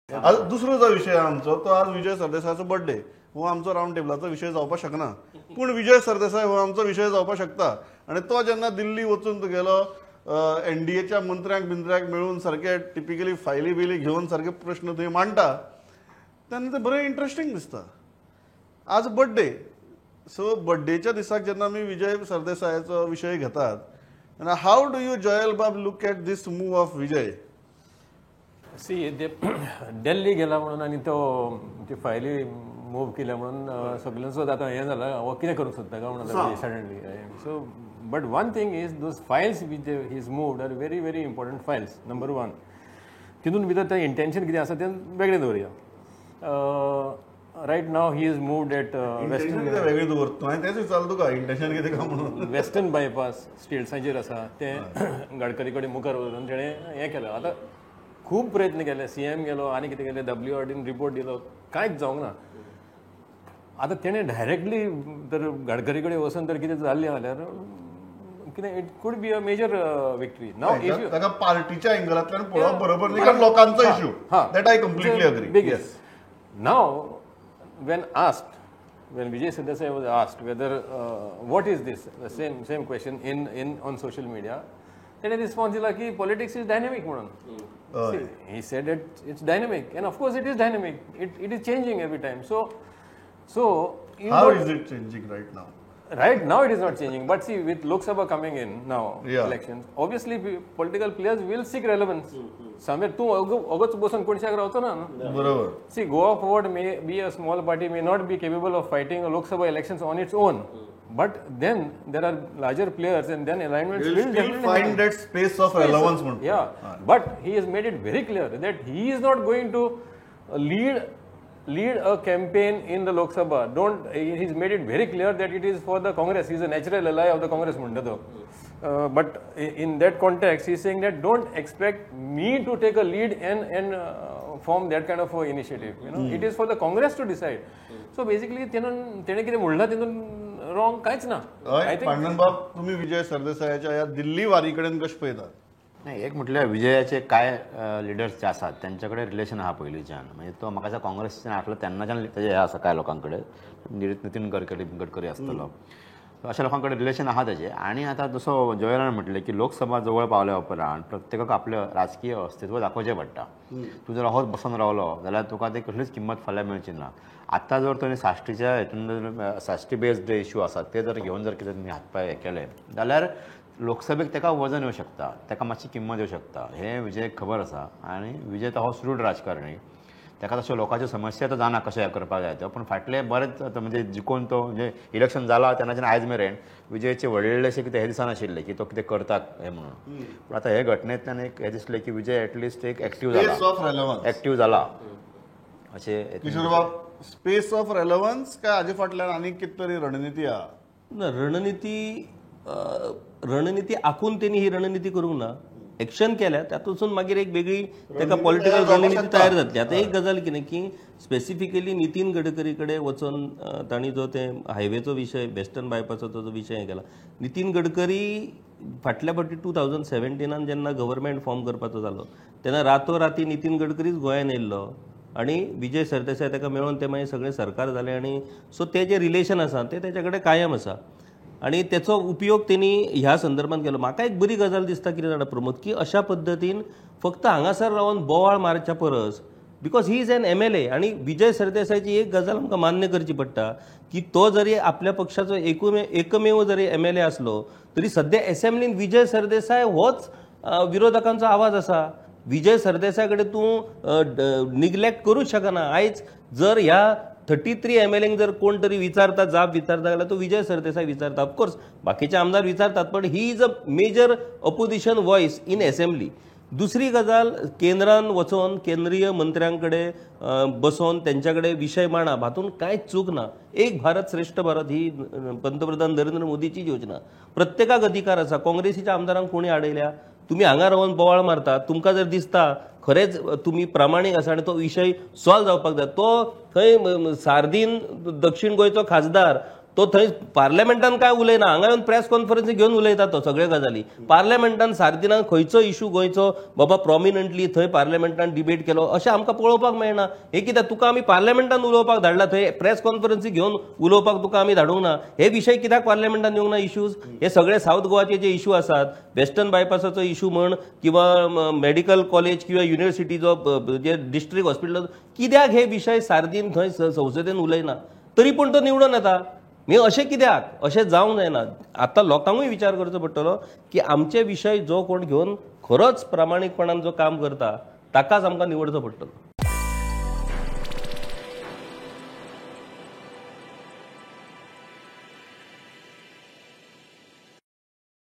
दुसरो जो विषय आमचो तो आज विजय सरदेसायाचो बर्थडे हो आमचो रावंड टेबलाचो विषय जावपाक शकना, पूण विजय सरदेसाय हो आमचो विषय जावपाक शकता. आणि तो जेन्ना दिल्ली वचून गेलो एनडीएच्या मंत्र्यांक बिंत्र्यांक मेळून सारखे टिपिकली फायली बिली घेवन सारखे प्रश्न थंय मांडटा तेन्ना ते बरें इंटरेस्टिंग दिसता. आज बर्थडे, सो बर्थडेच्या दिसाक जेन्ना आमी विजय सरदेसायाचो विशय घेतात, हाऊ डू यू जयल बाब look at this move of Vijay? सी ते दिल्ली गेला म्हणून आणि तो ती फायली मूव केल्या म्हणून सगळ्यांचो आतां हें जालां हो कितें करूंक सोदता काय म्हणून suddenly. So but one thing is those files which he's moved are very very important files. Number one, तितून भितर तें इंटेंशन कितें आसा तें वेगळें दवरया. Right now he is moved at वेगळें दवरता, हांवें तेंच विचारलें तुका इंटेंशन कितें काय म्हणून. वेस्टर्न बायपास स्टेट्साचेर आसा तें गडकरी कडेन मुखार व्हरून तेणें हें केलें. आतां खूब प्रयत्न केले, सीएम गेलो आनी कितें केलें, WRDन रिपोर्ट दिलो, कांयच जावंक ना. आतां तेणें डायरेक्टली तर गडकरी कडेन वचून तर कितें जाल्लें जाल्यार कितें it could be a major victory. Now ताका पार्टीच्या एंगलांतल्यान पळोवप बरोबर न्ही, कारण लोकांचो issue, that I completely agree. Now when asked, when Vijay Sardesai was asked whether what is this, the same question in on social media, then a response is ki politics is dynamic म्हणून. He said that it's dynamic, and of course it is dynamic. It is changing every time. So how is it changing right now? Right now it is not changing, but see, with Lok Sabha coming in now, elections, obviously political players will seek relevance. Somewhere तू अगोच बसून कोणशाक रावचो ना. बरोबर. See, Goa Forward may be a small party, may not be capable of fighting a Lok Sabha elections on its own, but then there are larger players, and then alignments will definitely find that space of relevance. Yeah, but he has made it very clear that he is not going to lead a campaign in the Lok Sabha. He's made it very clear that it is for the Congress. He's a natural ally of the Congress Mundado. But in that context, he's saying that don't expect me to take a lead and form that kind of initiative. It is for the Congress to decide. So basically, तेणे कितें म्हणलां तितून wrong कांयच ना. I think Pandurang तुम्ही विजय सरदेसायाच्या या दिल्ली वारी कडेन कशें पळयतात? नाही, एक म्हटल्यार विजयाचे काय लिडर्स जे आसात त्यांच्याकडे रिलेशन आहा पयलींच्यान. म्हणजे तो म्हाका दिसता काँग्रेसीच्यान आसलो तेन्नाच्यान तेजे हे आसा कांय लोकांकडे, नितीन गडकरी आसतलो, अशा लोकांकडे रिलेशन आहा तेजे. आणि आता जसो जयरान म्हटलें की लोकसभा जवळ पावल्या उपरांत प्रत्येकाक आपलें राजकीय अस्तित्व दाखोवचें पडटा. तूं जर असोच बसून रावलो जाल्यार तुका ती कसलीच किंमत फाल्यां मेळची ना. आतां जर तुवें साश्टीच्या हितून साश्टी बेस्ड जे इश्यू आसात ते जर घेवन जर कितें तुमी हातपाय केले जाल्यार लोकसभेक तेका वजन येवं शकता, तेका मातशी किंमत येवं शकता. हे विजयक खबर आसा. आनी विजय तो हो सुरूड राजकारणी, तेका तशें लोकांच्यो समस्या तो जाणा कशें हें करपाक जाय तो. पूण फाटले बरेच म्हणजे जिखून तो म्हणजे इलेक्शन जाला तेन्नाच्यान आयज मेरेन विजयचे व्हडलेशें कितें हे दिसनाशिल्लें की तो कितें करता हें म्हणून. पूण आतां हे घटनेंतल्यान एक हें दिसलें की विजय एटलिस्ट एक एक्टीव जाला अशें. किशोर बाब, स्पेस ऑफ रेलेवन्स काय हाजे फाटल्यान आनी कितें तरी रणनीती आहा? रणनीती आखून त्यांनी ही रणनीती करूंक ना, एक्शन केल्या तातूंतसून मागीर एक वेगळी ताका पॉलिटिकल रणनीती तयार जातली. आतां एक गजाल कितें की स्पेसिफिकली नितीन गडकरी कडेन वचून तांणी जो ते हायवेचो विशय, वेस्टर्न बायपासाचो जो विशय केला, नितीन गडकरी फाटल्या फावटी 2017 जेन्ना गव्हर्मेंट फॉर्म करपाचो जालो तेन्ना रातोराती नितीन गडकरीच गोंयांत येयल्लो आणि विजय सरदेसाय ताका मेळून ते मागीर सगळें सरकार जालें. आणि सो ते जे रिलेशन आसा ते तेच्या कडेन कायम आसा आणि त्याचो उपयोग त्यांनी ह्या संदर्भात केलो. म्हाका एक बरी गजाल दिसता कितें जाणा प्रमोद, की अशा पद्दतीन फक्त हांगासर रावन बोवाळ मारच्या परस, because he is an MLA. आणि विजय सरदेसायची एक गजाल आमकां मान्य करची पडटा की तो जरी आपल्या पक्षाचो एकमेव जरी MLA असलो तरी सध्या असेंब्लीन विजय सरदेसाय होच विरोधकांचो आवाज आसा. विजय सरदेसाय कडेन तूं निग्लेक्ट करूच शकना. आयज जर ह्या 33 MLAंक जर कोण तरी विचारता, जाप विचारता जाल्यार तो विजय सरदेसाय विचारता. ऑफकोर्स बाकीचे आमदार विचारतात, पण he is a major opposition voice in assembly. दुसरी गजाल, केंद्रान वचून केंद्रीय मंत्र्यांकडे बसून त्यांच्याकडे विषय मांडा, हातून कांयच चूक ना. एक भारत श्रेष्ठ भारत ही पंतप्रधान नरेंद्र मोदीची योजना, प्रत्येकाक अधिकार आसा. काँग्रेसीच्या आमदारांक कोणी आडयल्या? तुम्ही हांगा रावन बोवाळ मारता, तुमकां जर दिसता खरेंच तुम्ही प्रामाणीक आसा आनी तो विशय सॉल्व जावपाक जाय, तो थंय सार्दीन दक्षिण गोंयचो खासदार तो थंय पार्लमेंटान काय उलयना, हांगा येवन प्रेस कॉन्फरन्सी घेवन उलयता तो सगळे गजाली. पार्लमेंटान सारदिनान खंयचो इशू गोंयचो बाबा प्रॉमिनंटली थंय पार्लमेंटान डिबेट केलो अशें आमकां पळोवपाक मेळना. हे कित्याक तुका आमी पार्लमेंटान उलोवपाक धाडला, थंय प्रेस कॉन्फरन्सी घेवन उलोवपाक तुका आमी धाडूंक ना. हे विशय कित्याक पार्लमेंटान येवंक ना इश्यूज? हे सगळे साऊथ गोवाचे जे इशू आसात, वेस्टर्न बायपासाचो इशू म्हण किंवा मेडिकल कॉलेज किंवा युनिव्हर्सिटीचो जे डिस्ट्रिक्ट हॉस्पिटल, कित्याक हे विशय सारदीन थंय संसदेन उलयना? तरी पूण तो निवडून येता. अशें कित्याक? अशें जावंक जायना. आतां लोकांकूय विचार करचो पडटलो की आमचे विशय जो कोण घेवन खरोच प्रामाणीकपणान जो काम करता ताकाच आमकां निवडचो पडटलो.